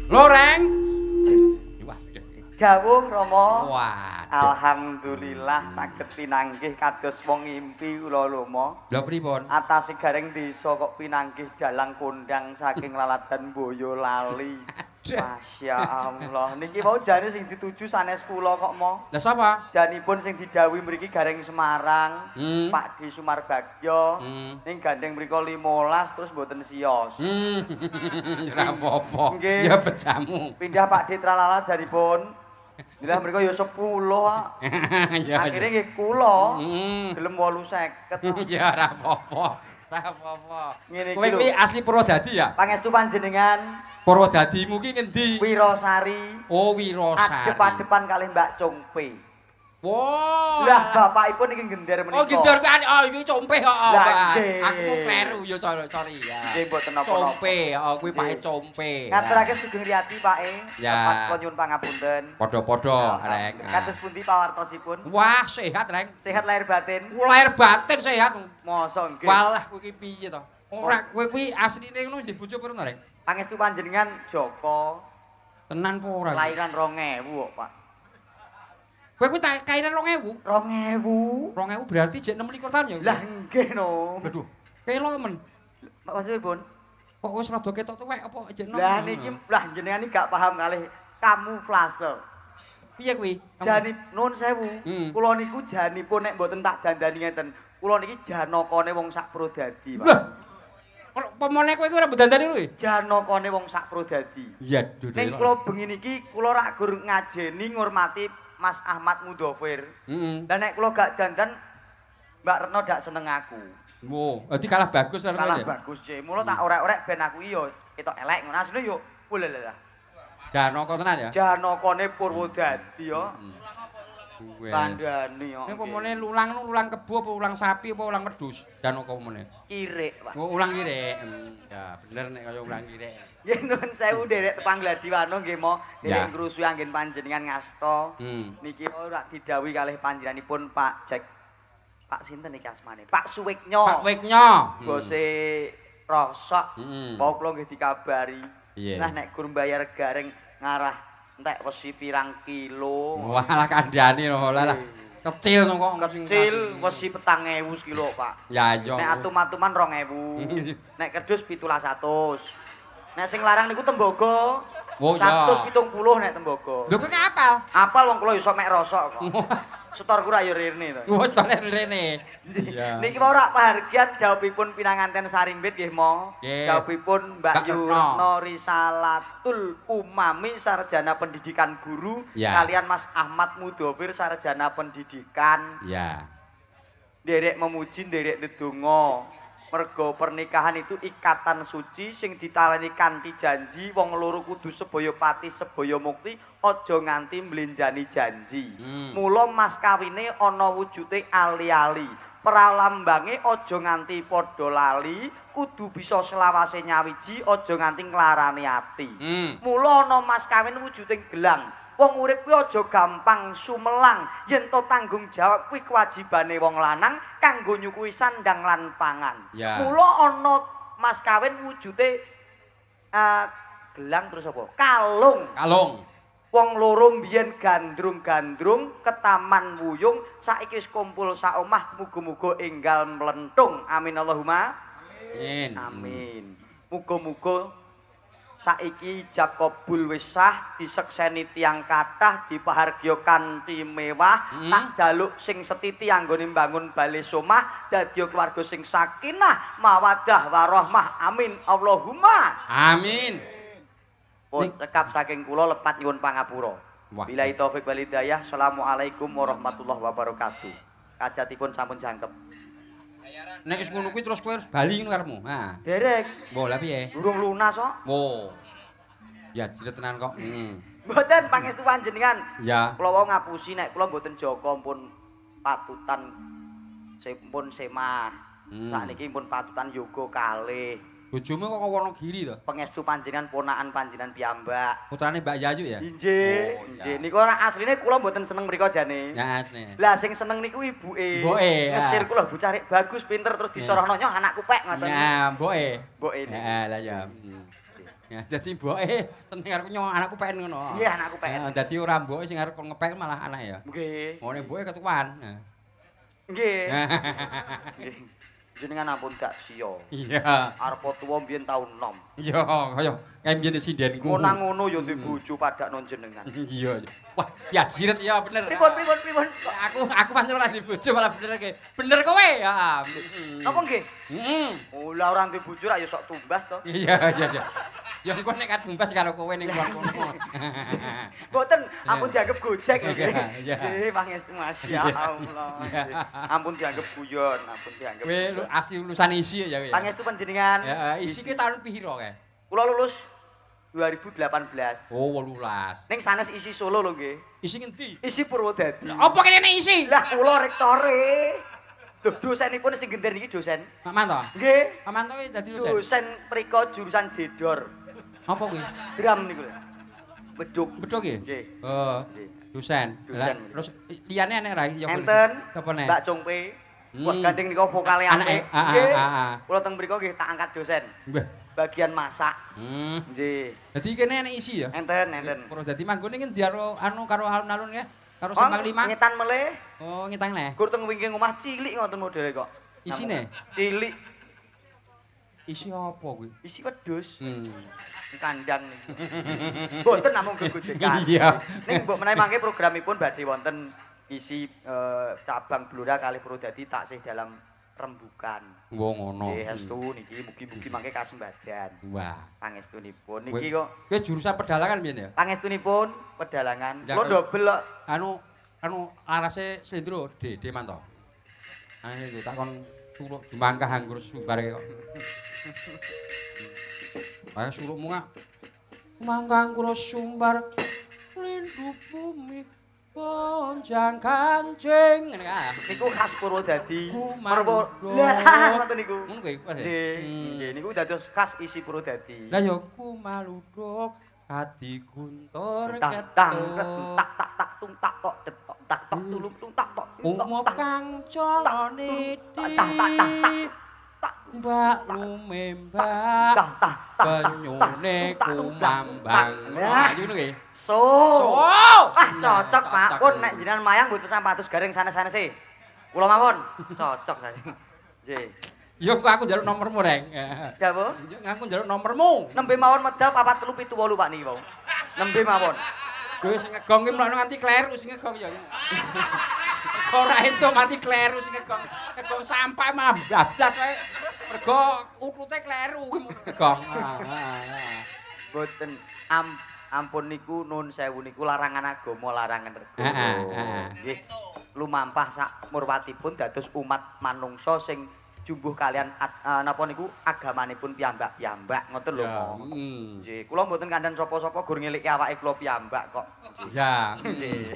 Loreng. Dawuh Rama. Waduh. Alhamdulillah saged pinanggih kados wong ngimpi kula Rama. Lha pripun? Atase gareng desa kok pinanggih dalang kondang saking laladan Boyolali. Masya Allah. Niki mau jane sing dituju sanes kula kok mo. Lah sapa? Janipun sing didhawuhi mriki gareng Semarang, Pak Di Sumarbagyo. Ning gandeng mriku 15 terus mboten siyos. Ora apa-apa. Nggih. Ya bejamu. Pindah Pak Di tralala janipun. Lah mriku ya 10 kok. Ya. Akhire nggih kula gelem 850. Ya ora apa-apa. Ora apa-apa. Ngene iki Kowe kuwi asli Purwodadi ya? Pangestu panjenengan Purwodadimu ki ngendi? Wirosari. Oh, Wirosari. Adep-adepan kalih Mbak Congpe. Wow. Lah bapakipun iki gender menika. Oh, gendar kan oh iki compe kok. Lah, nggih. Aku kleru ya sorry ya. Nggih mboten napa-napa. Compe, oh kuwi pake compe. Ngaturaken sugeng riyati Pak Ya. Tepat kula nyuwun pangapunten. Padha-padha, Rek. Kados pundi pawartosipun? Wah, sehat, Rek. Sehat lahir batin. Lahir batin sehat. Mosok nggih. Walah kowe ki piye to? Ora kowe kuwi asline ngono nggih bojo purun, Rek. Pangestu panjenengan Joko. Tenan apa ora? Kelahiran 2000 kok, Pak. Kowe kuwi kairan 2000. 2000. 2000 berarti jek 26 tahun ya? Lah nggih no. Aduh. Kelo men. Maksudipun? Kok wis rada ketok tuwek apa jek 6? Lah niki lah jenengan iki gak paham kalih kamuflase. Piye kuwi? Jani nun sewu. Hmm. Kula niku janipun nek mboten tak dandani ngeten. Kula niki janakane wong sak Prodadi, Pak. Lah. Kok pemone kowe kuwi ora bedandani kuwi? Janakane wong sak Prodadi. Iya, Ning kula bengi niki kula rak gur ngajeni ngurmati Mas Ahmad Mudofir. Heeh. Lah nek kula gak dandan Mbak Retno dak seneng aku. Wo, dadi kalah bagus terus Kalah ya. bagus sih. Mula tak orek-orek ben aku iki yo ketok elek ngono. Asline yo lah. Danaka tenan ya. Janakane Purwodadi yo. Kuwe. Kandhani yo. Nek pemone lulang nu ulang kebo apa ulang sapi apa ulang wedhus? Danaka pemone. Kirik, Pak. Oh, ulang kirek. Ya, bener nek kaya ulang kirek. Nggih nuwun sewu derek tepang Gladiwano nggih mo. Ya. Derek ngrusuhi anggen panjenengan ngasta. Niki ora didhawuhi kalih panjenenganipun Pak Jack. Pak sinten iki asmane? Pak Suwiknyo. Pak Wiknya. Bose rosok. Mau kula nggih dikabari. Iya. Nah nek gur bayar gareng ngarah entek wesi pirang kilo. Walah kandhane lho lah. Kecil no kok. Kecil wesi 4.000 kilo, Pak. Ya iya. Nek atum-atuman 2.000. Nek kerdus 1700. Nek sing larang niku tembaga. Oh iya. 170 nek tembaga. Lho kowe apal? Apal wong kula iso mek rosok kok. Setorku ra yo rene to. Wes rene. Iya. Niki mau rak pahargyan dawuhipun pinanganten Sarimbit nggih mo. Nggih. Dawuhipun Mbak Mbak Yu Retno. Retno Risalatul Umami Sarjana Pendidikan Guru Ya. kalian Mas Ahmad Mudofir Sarjana Pendidikan. Ya. Nderek memuji nderek ndedonga. Mergo pernikahan itu ikatan suci sing ditaleni kanthi janji wong loro kudu sebaya pati sebaya mukti aja nganti mlenjani janji. Mula mas kawine ana wujude ali-ali. Pralambange aja nganti padha lali, kudu bisa selawase nyawiji aja nganti nglarani ati. Mula ana mas kawin wujuding gelang. Wong urip kuwi aja gampang sumelang, yen to tanggung jawab kuwi kewajibane wong lanang kanggo nyukui sandang lan pangan. Ya. Mula ana mas kawin wujude gelang terus apa? Kalung. Kalung. Wong loro mbiyen gandrung-gandrung ketaman wuyung saiki wis kumpul sak omah muga-muga enggal mlentung. Amin Allahumma. Amin. Amin. Muga-muga saiki ijab kabul wis sah disekseni tiyang kathah dipahargya kanthi mewah tak jaluk sing setiti anggone mbangun bale somah dadi keluarga sing sakinah mawaddah warahmah amin Allahumma Amin. pun cekap saking kula lepat nyuwun pangapura billahi taufik wal hidayah assalamualaikum warahmatullahi wabarakatuh kajatipun sampun jangkep Nek wis ngono kuwi terus kowe harus bali ngono karepmu. Nah. derek Mbok lah piye? durung lunas kok Oh. Ya jret tenan kok. mboten pangestu panjenengan Ya. kula wau ngapusi nek kula mboten jaga pun patutan pun semah sakniki pun patutan yoga kalih Bojomu kok Wonogiri to? pangestu panjenengan ponakan panjenengan piyambak Putrane Mbak Yayu ya? injih Oh, injih niku ora asline kula mboten seneng mriko jane Ya asne. lah sing seneng niku ibuke Mboke, ya. ngesir kula bu cari bagus pinter terus disorohno nyoh anakku pek ngoten Ya, mboke. mboke Heeh, lah ya. Ya dadi mboke seneng karo nyo anakku pengen ngono. Nggih, anakku pengen. Dadi ora mboke sing arep ngepek malah anak ya. Nggih. Ngene mboke ketuan. Nggih. Nggih. Jenengan ampun gak sia. Iya. Arep tuwa mbiyen taun 6. Iya, kaya kayak mbiyen sindenku. Ngono ngono ya duwe bojo padhak non jenengan. Iya. Wah, ya jiret ya bener. Pripun? Aku pancen ora di bojo malah bener ke. Bener kowe ya. Napa nggih? Heeh. Oh, lah ora duwe bojo ra ya sok tumbas to. Iya. Ya engko nek katumbas karo kowe ning luar kono. Mboten, ampun dianggep gojek nggih. Iya. Nggih, pangestu masyaallah. Ampun dianggep guyon, ampun dianggep. Kowe asli lulusan isi ya kowe. Pangestu panjenengan. Ya, isi ki tahun piro kae? Kula lulus 2018. Oh, 18. Ning sanes isi Solo lho nggih. Isi ngendi? Isi Purwodadi. Apa kene nek isi? Lah kula rektore. Lho dosenipun sing gender niki dosen. Paman to? Nggih. Paman to dadi dosen. Dosen mriko jurusan jedor. Apa kuwi? Drum niku lho. Beduk. Beduk iki? Nggih. Oh. Nggih. Dosen. Dosen. Terus liyane enek ra ya? Enten. Apa nek? Mbak Congpe. Buat gandeng nika vokale apik. Nggih. Kula teng mriko nggih tak angkat dosen. Mbah. Bagian masak. Nggih. Nggih. Dadi kene enek isi ya? Enten. Terus dadi manggone ngendi karo karo alun-alun ya? Karo Oh, Simpang 5. ngetan meleh. Oh, ngitang neh. Gur teng wingking omah cilik ngoten modele kok. Isine? Cilik. Isi apa kuwi? Isi wedhus. Hmm. Kandang niku. Mboten namung gegojekan. Iya. Ning mbok menawi mangke programipun badhe wonten isi cabang Blora kalih Purwodadi taksih dalam rembukan. Wah ngono. Jestu niki mugi-mugi mangke kasembadan. Wah. Pangestunipun niki kok Kowe jurusan pedalangan piye ya? pangestunipun pedalangan. Ya, Kula dobel kok. Anu larase Slendro Dede manto. Itu takon suluk dimangkah anggur sumbar kok. Ayo sulukmu ngak. Mangkah anggur sumbar lindu bumi gonjang kancing ngene ka. Niku khas Purwodadi. Merwo. Lah ngoten niku. Ngono kuwi. Nggih, niku dados khas isi Purwodadi. Lah ya ku maludok ati guntur Tak ketok. tak tung tak tok detok tak tok tulung tung tak tok. Umop kang colone Mbak lumembak penyune kumambang. Nah, iki ngono ki. So. Cocok Pak. Pun nek jenengan mayang mboten sampatus garing sanes-sanese. Kula mawon. Cocok saya. Nggih. Yo aku njaluk nomormu, Reng. Ya, Bu. Yo aku njaluk nomormu. Nembe mawon medal 4378 Pak niki, Pak. Nembe mawon. Kowe sing ngegong ki mlakno nganti kleru sing ngegong ya. Ora entuk nganti kleru sing ngegong. Ngegong sampah malah bablas wae. Mergo utute kleru kuwi ngegong. Boten ampun niku nun sewu niku larangan agama, larangan rego. Nggih. Lumampah sak murwatipun dados umat manungsa sing jumbuh kalian napa niku agamanipun piyambak-piyambak ngoten lho. Nggih, kula mboten kandhan sapa-sapa gur ngeliki awake kula piyambak kok. Ya. Nggih.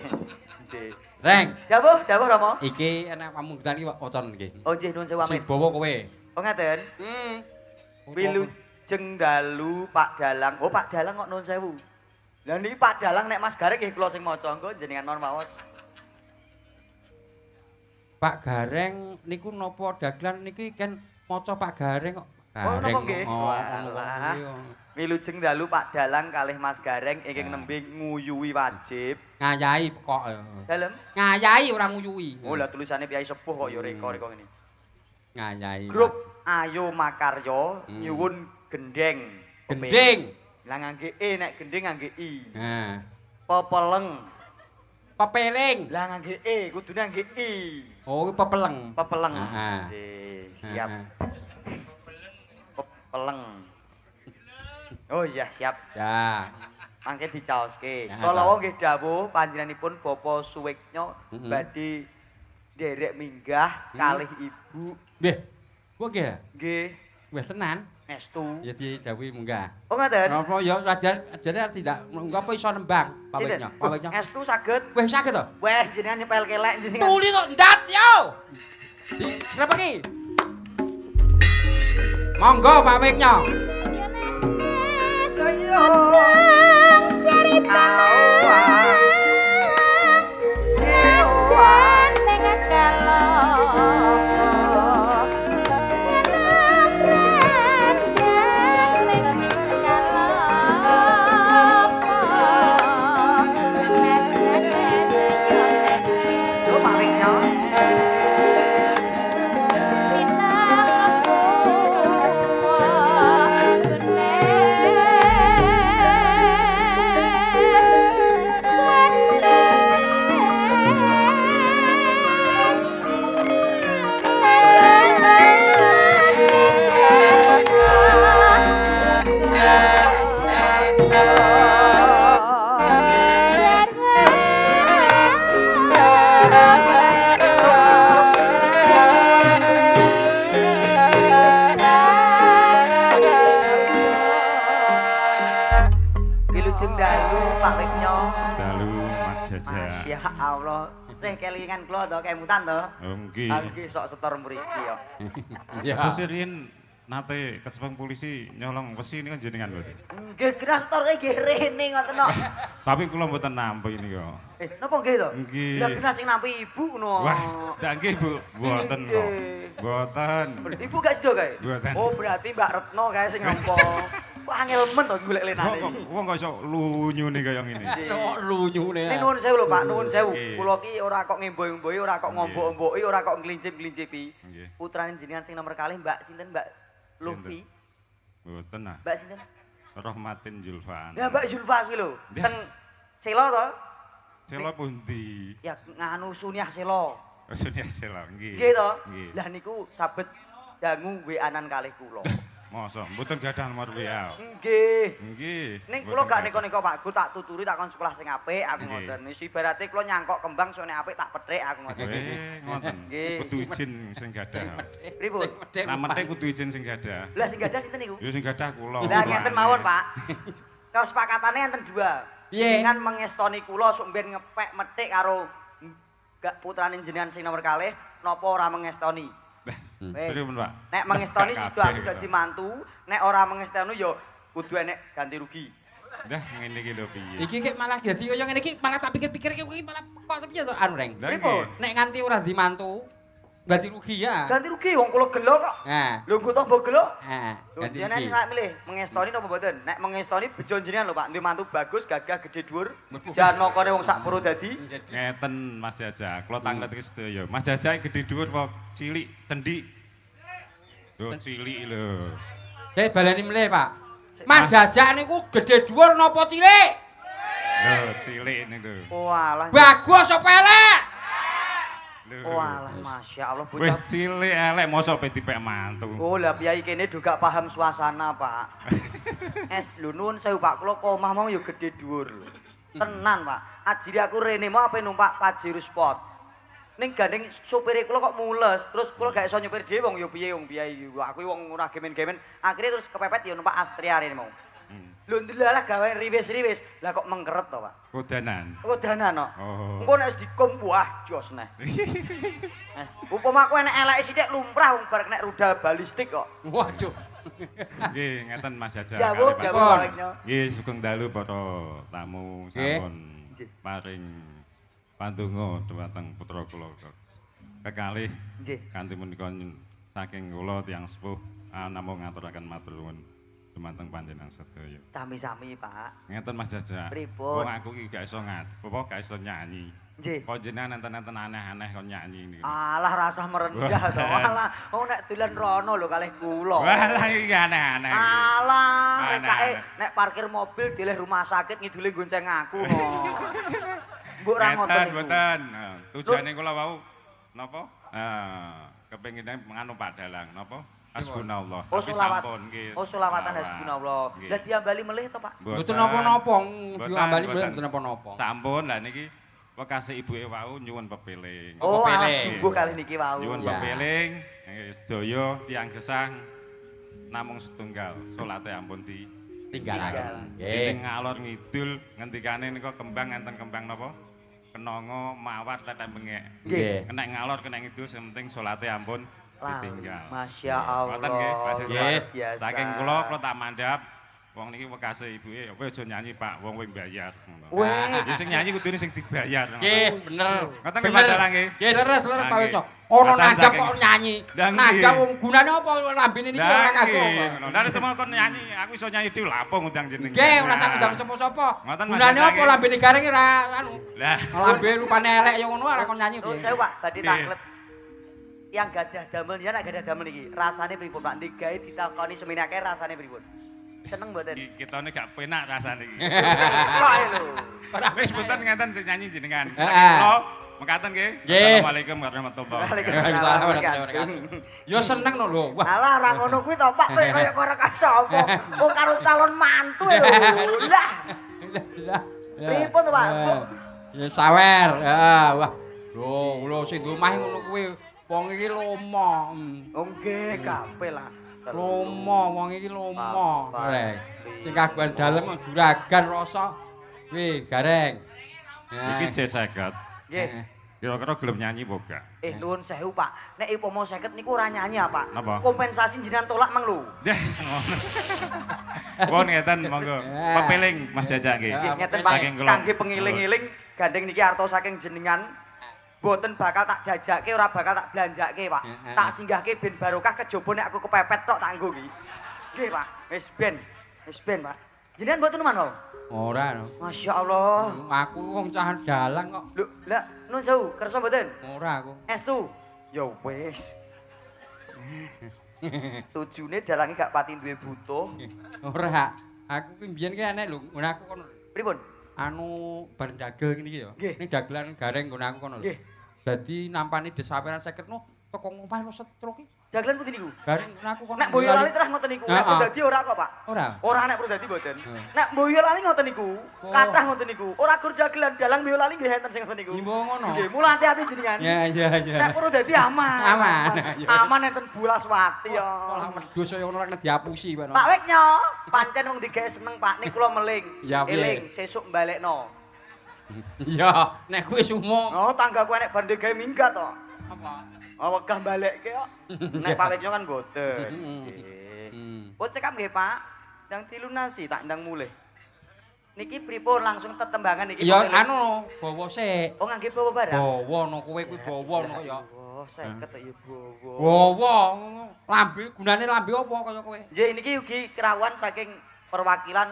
Nggih. Reng. Dawuh Rama. Iki enak pamungkutan iki wocon nggih. Oh nggih nuwun sewu Sing amin. bawa kowe. Oh ngaten. Wilujeng dalu Pak Dalang. Oh Pak Dalang kok nuwun sewu. Lah niki Pak Dalang nek Mas Gareng nggih kula sing maca engko jenengan nuwun maos. Pak Gareng niku napa dagelan niki kan maca Pak Gareng kok. Oh napa nggih? Walah. Wilujeng dalu Pak Dalang kalih Mas Gareng ingkang nembe nguyuwi wajib. Ngayahi kok. Dalem? Ngayahi ora nguyuwi. Oh lah tulisane Piyai Sepuh kok ya reka-reka ngene. Ngayahi. Grup Ayo Makarya nyuwun gendeng. Gendeng. Lah ngangge E nek gendeng ngangge I. Nah. Pepeleng. Pepeling. Lah ngangge E kudune ngangge I. Oh, pepeleng. Pepeleng. Heeh. Nggih, siap. Pepeleng. Oh iya, siap. Ya. Mangke dicaoske. Ya, Kala nggih dawuh panjenenganipun Bapak Suwiknya badhe nderek minggah kalih Ibu. Nggih. Kok nggih? Nggih, Wis tenan. estu. Ya didhawuhi munggah. Oh ngaten? Napa ya ajare tidak munggah apa iso nembang pawitnya. Pawitnya. Estu saged. Wis saged to? Weh, jenengan nyepel kelek jenengan. Tuli kok ndat yo. Di berapa ki? Monggo Pak Wiknya. Saya cerita Ujung dalu Pak Wiknya. Dalu Mas Jaja. Masya Allah. Cih kelingan kula to kemutan to. Oh nggih. Nggih sok setor mriki yo. Ya. Terus riyen nate kecepeng polisi nyolong besi ini kan jenengan lho. Nggih kira store nggih rene ngoten no. Tapi kula mboten nampi niku. Napa nggih to? Nggih. Lah kena sing nampi ibu ngono. Wah, ndak nggih Bu, mboten kok. Mboten. Ibu gak sido kae? Mboten. Oh berarti Mbak Retno kae sing nampa. Kok angel men to golek lenane. Wong kok iso lunyune kaya ngene. Kok lunyune. Nek nuwun sewu lho Pak, nuwun sewu. Nggih. Kula ki ora kok ngemboi-emboi, ora kok ngombok-omboki, ora kok ngelincip-ngelincipi. Nggih. Putrane jenengan sing nomor kalih Mbak sinten Mbak Lufi? Mboten ah. Mbak sinten? Rahmatin Julfan. Ya Mbak Zulfa kuwi lho. Ya. Ten Selo to? Sela pundi? Ya nganu Suniah Selo. Maksudnya sela nggih. Nggih to? Nggih. Lah niku sabet dangu WA-an kalih kula. Mosok mboten gadah nomor WA. Nggih. Nggih. Ning kula gak neko-neko Pak, Gu tak tuturi tak kon sekolah sing apik aku Nggih. ngoten. Wis ibarate kula nyangkok kembang sone apik tak pethik aku ngoten. Ngoten. Nggih. Kudu izin sing gadah. Pripun? Namete kudu izin sing gadah. Lah sing gadah sinten niku? Ya sing gadah kula. Lah ngenten mawon, Pak. Kesepakatane enten dua. Piye? Dengan mengestoni kula sok mben ngepek metik karo gak putrane jenengan sing nomor kalih napa ora mengestoni. Wis. Pripun, Pak? Nek mengestoni Gak sido aku kabeh, dadi Pak. mantu, nek ora mengestoni ya kudu enek ganti rugi. Dah ngene iki lho piye. Iki kek malah dadi kaya ngene iki malah tak pikir-pikir iki malah kok piye to anu Reng. Lah Pripun? nggih. Nek nganti ora dimantu ganti rugi ya. Ganti rugi wong kula gelo kok. Nah, Lho nggo tombo gelo. Lho ganti jenengan rugi. nek milih mengestoni napa mboten? Nek mengestoni bejo jenengan lho Pak, duwe mantu bagus, gagah, gede dhuwur. Janokane wong sak puro dadi. Ngeten Mas Jaja, kula tanglet iki sedaya. Mas Jaja iki gedhe dhuwur apa cilik, cendik? Lho cilik lho. Baleni mleh, Pak. Mas Jajak niku gedhe dhuwur napa cilik? Lho cilik niku. Walah. Bagus apa elek? Lho. Walah Masya Allah Wis bocah. cilik elek mosok pe dipek mantu. Oh lah piyai kene do gak paham suasana Pak. Es lho nuwun sewu Pak, kula kok omah mau ya gedhe dhuwur lho. Tenan Pak. Ajiri aku rene mau ape numpak Pajero Sport. Ning gandeng supire kula kok mules, terus kula gak iso nyupir dhewe wong ya piye wong piyai. Aku wong ora gemen-gemen. Akhire terus kepepet ya numpak Astria rene mau. Lho ndelalah gawe riwis-riwis. Lah kok mengkeret to, Pak? Kodanan. Kodanan no. Oh. Engko nek dikom wah jos neh. Upama aku enek eleke sithik lumrah wong bar nek rudal balistik kok. Waduh. Nggih, ngeten Mas Jaja. Jawab, kalih Pak. jawab Pun. Pareknya. Nggih, sugeng dalu para tamu sampun Nggih. paring pandonga dhumateng putra kula. Kekalih Nggih. kanthi menika saking kula tiyang sepuh namung ngaturaken matur nuwun dhumateng panjenengan sedaya. Sami-sami, Pak. Ngeten Mas Jaja. Pripun? Wong aku iki gak iso gak iso nyanyi. Nggih. Kok jenengan enten-enten aneh-aneh kok nyanyi niku. Alah rasah merendah to. Alah, wong nek dolan rono lho kalih kula. Walah iki aneh-aneh. Alah, Aneh, kae aneh. nek parkir mobil dileh rumah sakit ngidule gonceng aku no. Mbok ra ngoten. Mboten, iku. mboten. Tujuane kula wau napa? Kepengine nganu Pak Dalang napa? Hasbunallah. Oh Tapi selawat. sampun, nggih. Oh selawatan hasbunallah. Nggih. Lah diambali melih to, Pak? Mboten napa-napa, Mboten, diambali mboten. mboten napa-napa. Sampun lah niki wekase ibuke wau nyuwun pepiling. Oh, Apa alah pilih? jumbuh kali niki wau. Nyuwun Ya. pepiling, sedaya tiyang gesang namung setunggal salate ampun Tinggalaken. Ini Nggih. ngalor ngidul ngendikane nika kembang enten kembang napa? Kenanga mawar tetek bengek. Nggih. Kena ngalor kena ngidul sing penting salate ampun ditinggal. Masya Allah. Ngoten nggih, Pak Jaja. Nggih. Biasa. Saking kula tak mandhap wong niki wekase ibuke, kowe aja nyanyi Pak, wong kowe mbayar. Weh. Ya sing nyanyi kudune sing dibayar. Nggih, bener. Ngoten nggih, Pak Dalang, nggih. Nggih, leres Nah, Pak nggih. Weco. Ono Ngoten nanggap saking- kok nyanyi. Lah, nggih. Nanggap wong gunane apa lambene niki ora kanggo. Lah nek temen kon nyanyi, aku iso nyanyi dhewe lapo ngundang jenengan. Nggih, ora sak ndang sapa-sapa. Ngoten, Mas Gunane Jaja, apa nggih. lambene garing ora anu. Lah, Lambe rupane elek ya ngono ora kon nyanyi Nuwun piye. sewu Pak, badhe Nggih. taklet. Yang gadah damel ya nek gadah damel iki, rasane pripun Pak? Ndek gawe ditakoni seminake rasane pripun? Seneng mboten? kitane gak penak rasane iki. Kok ae lho. Wis mboten ngenten sing nyanyi jenengan. Heeh. Kula mekaten nggih. Nggih. Assalamualaikum warahmatullahi wabarakatuh. Waalaikumsalam warahmatullahi wabarakatuh. Yo seneng no lho. Wah. Alah ora ngono kuwi to Pak, kowe kaya korek sapa? Wong karo calon mantu lho. Lah, Lah. pripun to Pak? Kok- Ya sawer. Ya, wah. Lho sing di omah ngono kuwi wong iki lomo. Oh nggih, kabeh lah. Lomo wong iki lomo. Gareng. Sing kagungan dalem juragan rasa. Wih, Gareng. Iki C50. Nggih. Kira-kira gelem nyanyi apa gak? Nuwun sewu, Pak. Nek upama 50 niku ora nyanyi, Pak. Napa? Kompensasi jenengan tolak mang lho. Ya, ngono. Pun ngeten monggo. Pepeling Mas Jajak nggih. Nggih, ngeten Pak. Saking kula. Kangge pengiling-iling gandeng niki arta saking jenengan. Boten bakal tak jajake, ora bakal tak belanjake, Pak. Tak singgahke ben barokah kejaba nek aku kepepet tok tak nggo iki. Nggih, Pak. Wis ben. Wis ben, Pak. Jenengan mboten numan, Pak? Ora no. Masya Allah. Aku wong cah dalang kok. Lho, lah nun jauh, kersa mboten? Ora aku. Estu. Ya wis. Tujune dalange gak pati duwe butuh. Ora. Aku ki mbiyen ki enek lho, ngono aku kono. Pripun? Anu bar dagel ngene iki ya. Nggih. Ning dagelan Gareng ngono aku kono lho. Nggih. Dadi nampani desaweran 50 no teko ngomah lo setro ki. Dagelan pundi niku? Gareng ngono aku kono. Nek Boyolali terus ngoten niku. Nek Prodadi ora kok, Pak. Ora. Ora nek Prodadi mboten. Nek Boyolali ngoten niku. Kathah ngoten niku. Ora gur dagelan dalang Boyolali nggih enten sing ngoten niku. Nggih ngono. Nggih, mula hati-hati jenengan. Ya. Nek Prodadi aman. Aman. Aman enten Bulaswati ya. Malah wedhus kaya ngono nek diapusi Pak. Pak Weknya, pancen wong digawe seneng Pak, nik kula meling. Ya, piye? Eling sesuk balekno. Ya, nek kuwi sumuk. Oh, tanggaku enek bande gawe minggat to. Apa? Oh, wegah balekke kok. Nek Pak Weknya kan boten. Nggih. Oh, cekap nggih, Pak. Ndang dilunasi tak ndang mulih. Niki pripun langsung tetembangan niki? Ya anu, bawa sik. Oh, ngangge bawa barang. Bawa no kowe kuwi bawa no ya. Oh, 50 ya bawa. Bawa lambe gunane lambe apa kaya kowe? Nggih, niki ugi kerawuan saking perwakilan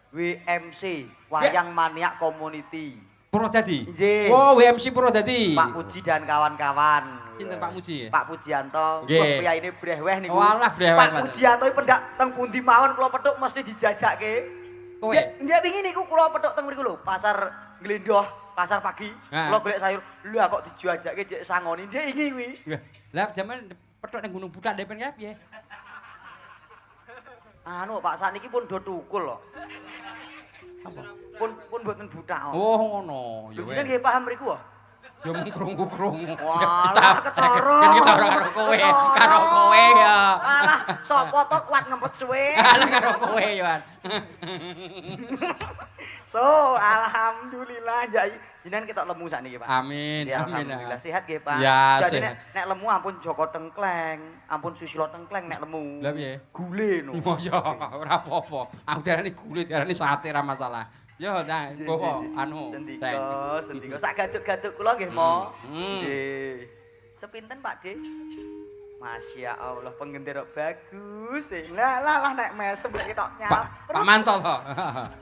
WMC, Wayang Maniak Community. Purwodadi. Nggih. Oh, WMC Purwodadi. Pak Puji dan kawan-kawan. Pinten Pak Muji? Pak Pujianto. Nggih. Priyaine breweh niku. Walah breweh. Pak Pujianto iki pendak teng pundi mawon kula petuk mesti dijajakke. Kowe. Nggih wingi niku kula petuk teng mriku lho, pasar Glendoh, pasar pagi. Kula golek sayur. Lha kok dijajakke jek sangoni. Nggih iki kuwi. Lah jaman petuk ning Gunung Budak depen kae piye? Anu Pak sakniki pun do tukul kok. Apa? Pun mboten butak. Oh ngono. Ya Lho wis. jenengan nggih paham mriku kok. Ya mung krungu-krungu. Walah ketara. Kan ketara karo kowe ya. Alah, sapa to kuat ngempet suwe. Alah karo kowe ya. So, alhamdulillah Jai. Jenengan ketok lemu sakniki, Pak. Amin. Ya, Amin. alhamdulillah sehat nggih, Pak. Ya, Jadi sehat. nek lemu ampun Joko Tengkleng, ampun Susilo Tengkleng nek lemu. Lah piye? Gule no. Oh ya, ora apa-apa. Aku diarani gule, diarani sate ra masalah. Ya, nah, bawa anu. Sendika sak gaduk-gaduk kula nggih, Mo. Hmm. Nggih. Sepinten, Pak De? Masya Allah, penggendera bagus. Lah nek mesem lek ketok Pak Manto to.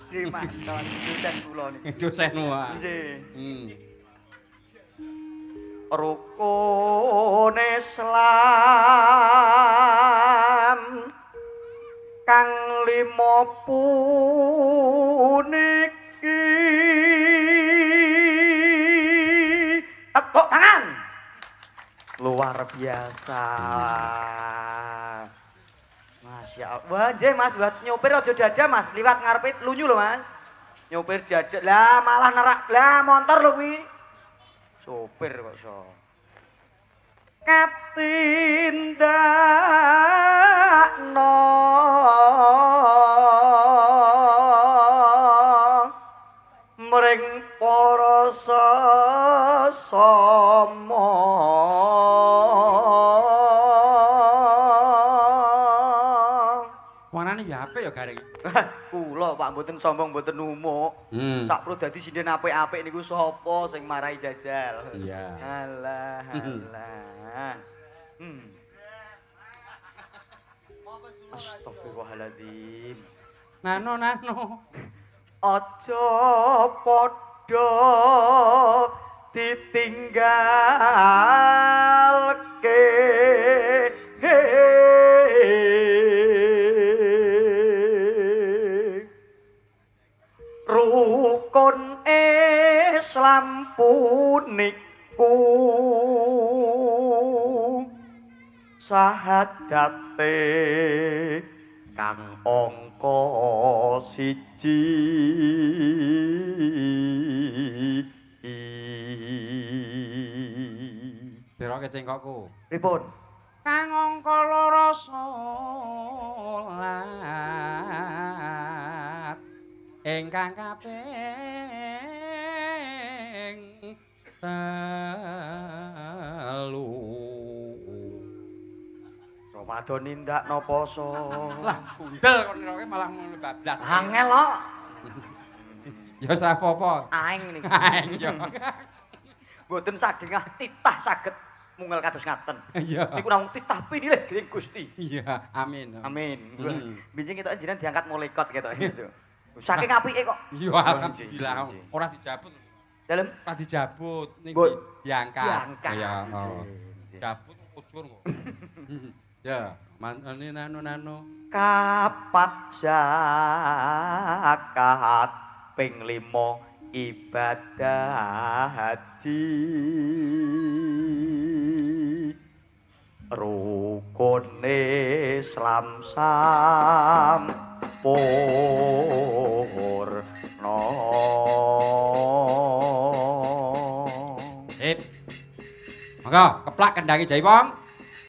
Di manton dosen kula niki. Dosenmu. Nggih. Rukun Islam kang lima puniki tepuk tangan luar biasa. Masya Allah. Wah, nggih Mas, buat nyopir aja dada Mas, liwat ngarepe lunyu lho Mas. Nyopir dada. Lah malah nerak. Lah motor lho kuwi. Sopir kok iso. Katindakno mring para sesama. Warnane ya apik ya Gareng. Kula Pak mboten sombong mboten umuk. Sak Prodadi sinden apik-apik niku sapa sing marahi jajal? Iya. Alah. Astagfirullahaladzim. Nano. Aja padha ditinggalke. Rukun Islam puniku sahadate kang angka 1. Beroke cengkokku. Pripun? Kang kala salat ingkang kaping telu. Ramadan nindakno poso. Lah sundel kon nira malah bablas. Angel kok. Ya sapopo. Aing niku. Aing ya. Mboten sagengah titah saged mungel kados ngaten. Iya. Niku namung titah pinilih dening Gusti. Iya, amin. Amin. Bijing kita jenengan diangkat malaikat ketok iki. Saking apike kok. Iya, alhamdulillah. Ora dijabut. Dalem Ora dijabut ning diangkat. Diangkat. Ya, jabut ujur kok. Ya, manane nanu-nanu. kapat zakat ping 5 ibadah haji rukun Islam sampurna. Sip. Monggo keplak kendangi Jaipong.